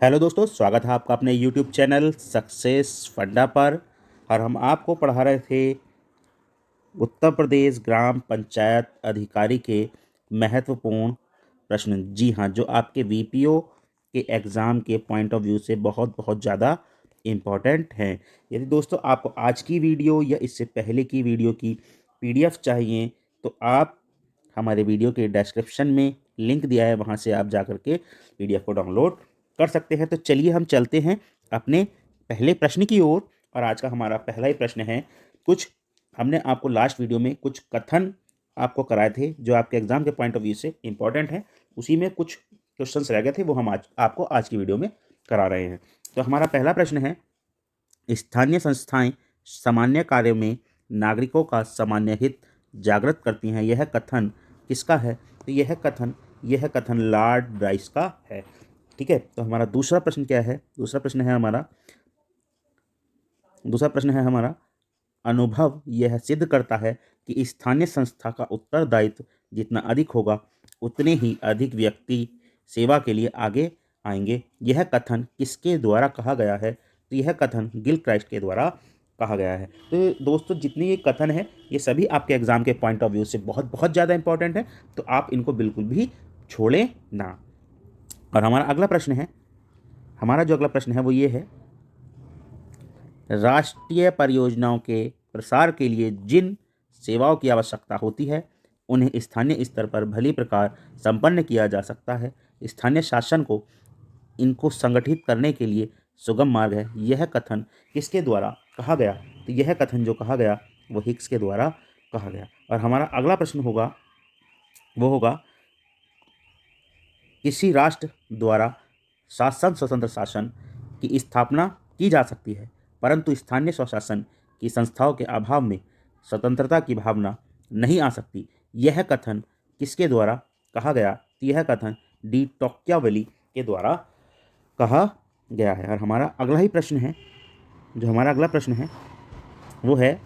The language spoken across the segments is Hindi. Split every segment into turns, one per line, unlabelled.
हेलो दोस्तों, स्वागत है आपका अपने यूट्यूब चैनल सक्सेस फंडा पर। और हम आपको पढ़ा रहे थे उत्तर प्रदेश ग्राम पंचायत अधिकारी के महत्वपूर्ण प्रश्न। जी हाँ, जो आपके वीपीओ के एग्ज़ाम के पॉइंट ऑफ व्यू से बहुत बहुत ज़्यादा इम्पॉर्टेंट हैं। यदि दोस्तों आपको आज की वीडियो या इससे पहले की वीडियो की पीडीएफ चाहिए तो आप हमारे वीडियो के डिस्क्रिप्शन में लिंक दिया है, वहाँ से आप जा कर के पीडीएफ को डाउनलोड कर सकते हैं। तो चलिए हम चलते हैं अपने पहले प्रश्न की ओर। और आज का हमारा पहला ही प्रश्न है, कुछ हमने आपको लास्ट वीडियो में कुछ कथन आपको कराए थे जो आपके एग्जाम के पॉइंट ऑफ व्यू से इंपॉर्टेंट हैं। उसी में कुछ क्वेश्चंस रह गए थे, वो हम आज आपको आज की वीडियो में करा रहे हैं। तो हमारा पहला प्रश्न है, स्थानीय संस्थाएं सामान्य कार्यों में नागरिकों का सामान्य हित जागृत करती हैं। यह कथन किसका है? तो यह कथन लॉर्ड ब्राइस का है। ठीक है, तो हमारा दूसरा प्रश्न क्या है? दूसरा प्रश्न है हमारा, अनुभव यह सिद्ध करता है कि स्थानीय संस्था का उत्तरदायित्व जितना अधिक होगा उतने ही अधिक व्यक्ति सेवा के लिए आगे आएंगे। यह कथन किसके द्वारा कहा गया है? तो यह कथन गिल क्राइस्ट के द्वारा कहा गया है। तो दोस्तों, जितने ये कथन है ये सभी आपके एग्जाम के पॉइंट ऑफ व्यू से बहुत बहुत ज़्यादा इंपॉर्टेंट है, तो आप इनको बिल्कुल भी छोड़ें ना। और हमारा जो अगला प्रश्न है वो ये है, राष्ट्रीय परियोजनाओं के प्रसार के लिए जिन सेवाओं की आवश्यकता होती है उन्हें स्थानीय स्तर पर भली प्रकार संपन्न किया जा सकता है। स्थानीय शासन को इनको संगठित करने के लिए सुगम मार्ग है। यह कथन किसके द्वारा कहा गया? तो यह कथन जो कहा गया वो हिक्स के द्वारा कहा गया। और हमारा अगला प्रश्न होगा, वो होगा, किसी राष्ट्र द्वारा शासन स्वतंत्र शासन की स्थापना की जा सकती है, परंतु स्थानीय स्वशासन की संस्थाओं के अभाव में स्वतंत्रता की भावना नहीं आ सकती। यह कथन किसके द्वारा कहा गया? तो यह कथन डी टोक्यावेली के द्वारा कहा गया है। और हमारा अगला प्रश्न है वो है,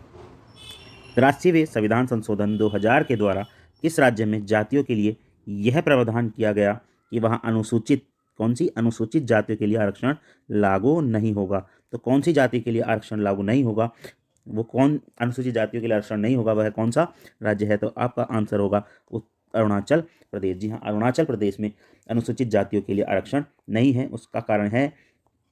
राष्ट्रीय संविधान संशोधन 2000 के द्वारा किस राज्य में जातियों के लिए यह प्रावधान किया गया कि वहाँ अनुसूचित जातियों के लिए आरक्षण लागू नहीं होगा? तो कौन सी जाति के लिए आरक्षण लागू नहीं होगा? अनुसूचित जातियों के लिए आरक्षण नहीं होगा, वह कौन सा राज्य है? तो आपका आंसर होगा अरुणाचल प्रदेश। जी हाँ, अरुणाचल प्रदेश में अनुसूचित जातियों के लिए आरक्षण नहीं है। उसका कारण है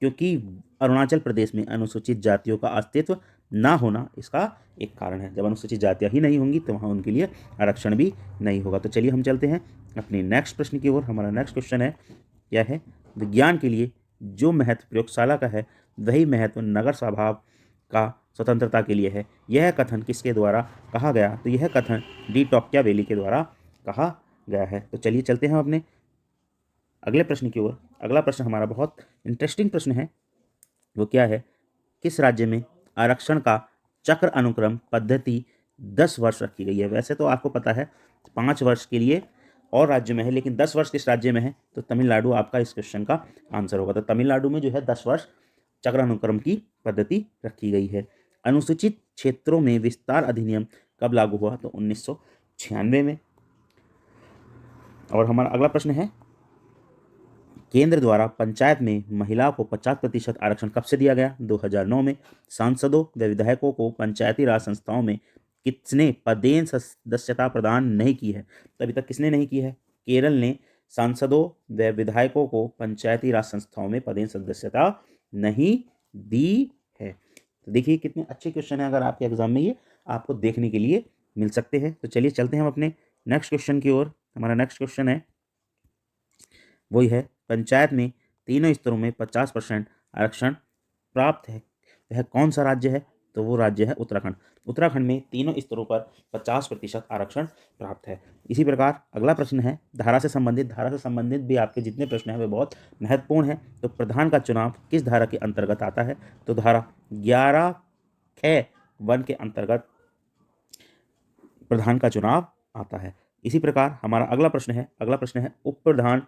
क्योंकि अरुणाचल प्रदेश में अनुसूचित जातियों का अस्तित्व ना होना इसका एक कारण है। जब अनुसूचित जातियाँ ही नहीं होंगी तो वहाँ उनके लिए आरक्षण भी नहीं होगा। तो चलिए हम चलते हैं अपने नेक्स्ट प्रश्न की ओर। हमारा नेक्स्ट क्वेश्चन है, क्या है? विज्ञान के लिए जो महत्व प्रयोगशाला का है वही महत्व नगर स्वभाव का स्वतंत्रता के लिए है। यह कथन किसके द्वारा कहा गया? तो यह कथन डी टोक्यावेली के द्वारा कहा गया है। तो चलिए चलते हैं अपने अगले प्रश्न की ओर। अगला प्रश्न हमारा बहुत इंटरेस्टिंग प्रश्न है। वो क्या है? किस राज्य में आरक्षण का चक्र अनुक्रम पद्धति 10 वर्ष रखी गई है? वैसे तो आपको पता है 5 वर्ष के लिए और राज्य में है, लेकिन 10 वर्ष किस राज्य में है? तो तमिलनाडु आपका इस क्वेश्चन का आंसर होगा। तो तमिलनाडु में जो है 10 वर्ष चक्र अनुक्रम की पद्धति रखी गई है। अनुसूचित क्षेत्रों में विस्तार अधिनियम कब लागू हुआ? तो 1996 में। और हमारा अगला प्रश्न है, केंद्र द्वारा पंचायत में महिलाओं को 50% आरक्षण कब से दिया गया? 2009 में। सांसदों व विधायकों को पंचायती राज संस्थाओं में किसने पदेन सदस्यता प्रदान नहीं की है? तो अभी तक किसने नहीं की है? केरल ने सांसदों व विधायकों को पंचायती राज संस्थाओं में पदेन सदस्यता नहीं दी है। तो देखिए कितने अच्छे क्वेश्चन है, अगर आपके एग्जाम में ये आपको देखने के लिए मिल सकते हैं। तो चलिए चलते हैं हम अपने नेक्स्ट क्वेश्चन की ओर। हमारा नेक्स्ट क्वेश्चन है, वही है, पंचायत में तीनों स्तरों में 50% आरक्षण प्राप्त है, वह कौन सा राज्य है? तो वो राज्य है उत्तराखंड। उत्तराखंड में तीनों स्तरों पर 50% आरक्षण प्राप्त है। इसी प्रकार अगला प्रश्न है धारा से संबंधित भी आपके जितने प्रश्न हैं वे बहुत महत्वपूर्ण हैं। तो प्रधान का चुनाव किस धारा के अंतर्गत आता है? तो धारा 11(ख)(1) के अंतर्गत प्रधान का चुनाव आता है। इसी प्रकार हमारा अगला प्रश्न है उप प्रधान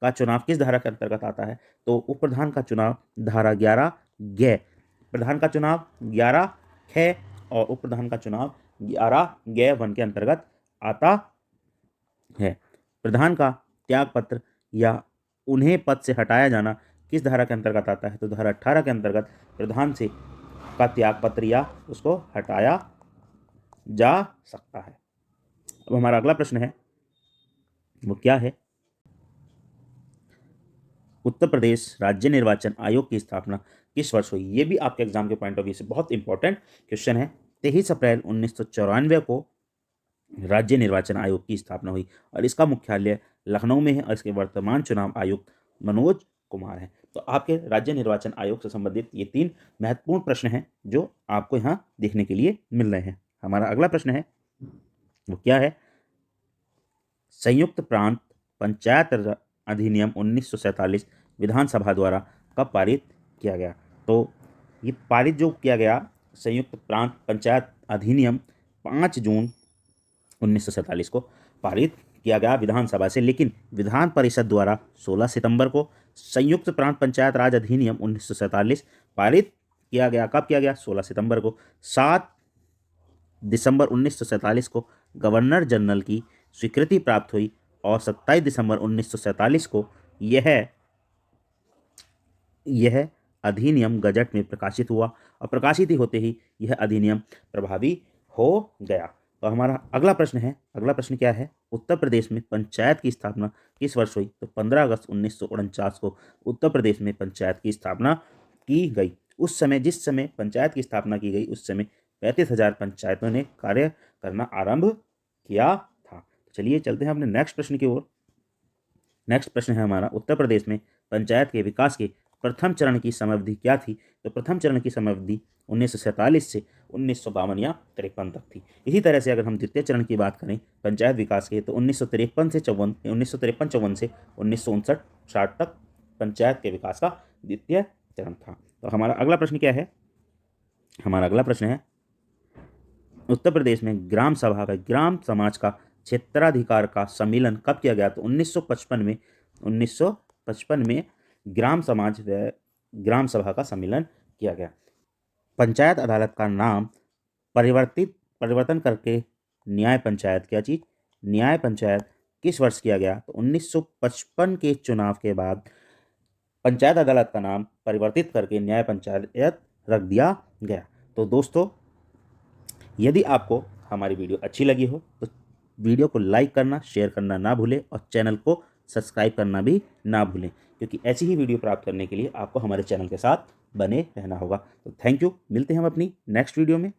का चुनाव किस धारा के अंतर्गत आता है? तो उप प्रधान का चुनाव धारा 11(ग). प्रधान का चुनाव 11(ख) और उप प्रधान का चुनाव 11(ग)(1) के अंतर्गत आता है। प्रधान का त्याग पत्र या उन्हें पद से हटाया जाना किस धारा के अंतर्गत आता है? तो धारा 18 के अंतर्गत प्रधान से का त्यागपत्र या उसको हटाया जा सकता है। अब हमारा अगला प्रश्न है, वो क्या है? उत्तर प्रदेश राज्य निर्वाचन आयोग की स्थापना किस वर्ष हुई? ये भी आपके एग्जाम के पॉइंट ऑफ व्यू से बहुत इंपॉर्टेंट क्वेश्चन है। 23 अप्रैल 1994 को राज्य निर्वाचन आयोग की स्थापना हुई और इसका मुख्यालय लखनऊ में है और इसके वर्तमान चुनाव आयुक्त मनोज कुमार हैं। तो आपके राज्य निर्वाचन आयोग से संबंधित ये 3 महत्वपूर्ण प्रश्न हैं जो आपको यहाँ देखने के लिए मिल रहे हैं। हमारा अगला प्रश्न है, वो क्या है? संयुक्त प्रांत पंचायत अधिनियम 1947 विधानसभा द्वारा कब पारित किया गया? तो ये पारित जो किया गया संयुक्त प्रांत पंचायत अधिनियम 5 जून 1947 को पारित किया गया विधानसभा से, लेकिन विधान परिषद द्वारा 16 सितंबर को संयुक्त प्रांत पंचायत राज अधिनियम 1947 पारित किया गया। कब किया गया? 16 सितंबर को। 7 दिसंबर 1947 को गवर्नर जनरल की स्वीकृति प्राप्त हुई और 27 दिसंबर 1947 को यह अधिनियम गजट में प्रकाशित हुआ और प्रकाशित ही होते ही यह अधिनियम प्रभावी हो गया। तो हमारा अगला प्रश्न है, अगला प्रश्न क्या है? उत्तर प्रदेश में पंचायत की स्थापना किस वर्ष हुई? तो 15 अगस्त 1949 को उत्तर प्रदेश में पंचायत की स्थापना की गई। उस समय, जिस समय पंचायत की स्थापना की गई, उस समय 35,000 पंचायतों ने कार्य करना आरंभ किया था। चलिए चलते हैं अपने नेक्स्ट प्रश्न की ओर। नेक्स्ट प्रश्न है हमारा, उत्तर प्रदेश में पंचायत के विकास के प्रथम चरण की समयावधि क्या थी? तो प्रथम चरण की समयावधि 1947 से 1952 या 53 तक थी। इसी तरह से अगर हम द्वितीय चरण की बात करें पंचायत विकास के, तो 1953 से 54 से 1959-60 तक पंचायत के विकास का द्वितीय चरण था। तो हमारा अगला प्रश्न क्या है? हमारा अगला प्रश्न है, उत्तर प्रदेश में ग्राम सभा व ग्राम समाज का क्षेत्राधिकार का सम्मेलन कब किया गया? तो 1955 में ग्राम समाज व ग्राम सभा का सम्मेलन किया गया। पंचायत अदालत का नाम परिवर्तन करके न्याय पंचायत, क्या चीज? न्याय पंचायत किस वर्ष किया गया? तो 1955 के चुनाव के बाद पंचायत अदालत का नाम परिवर्तित करके न्याय पंचायत रख दिया गया। तो दोस्तों, यदि आपको हमारी वीडियो अच्छी लगी हो तो वीडियो को लाइक करना, शेयर करना ना भूलें और चैनल को सब्सक्राइब करना भी ना भूलें, क्योंकि ऐसी ही वीडियो प्राप्त करने के लिए आपको हमारे चैनल के साथ बने रहना होगा। तो थैंक यू, मिलते हैं हम अपनी नेक्स्ट वीडियो में।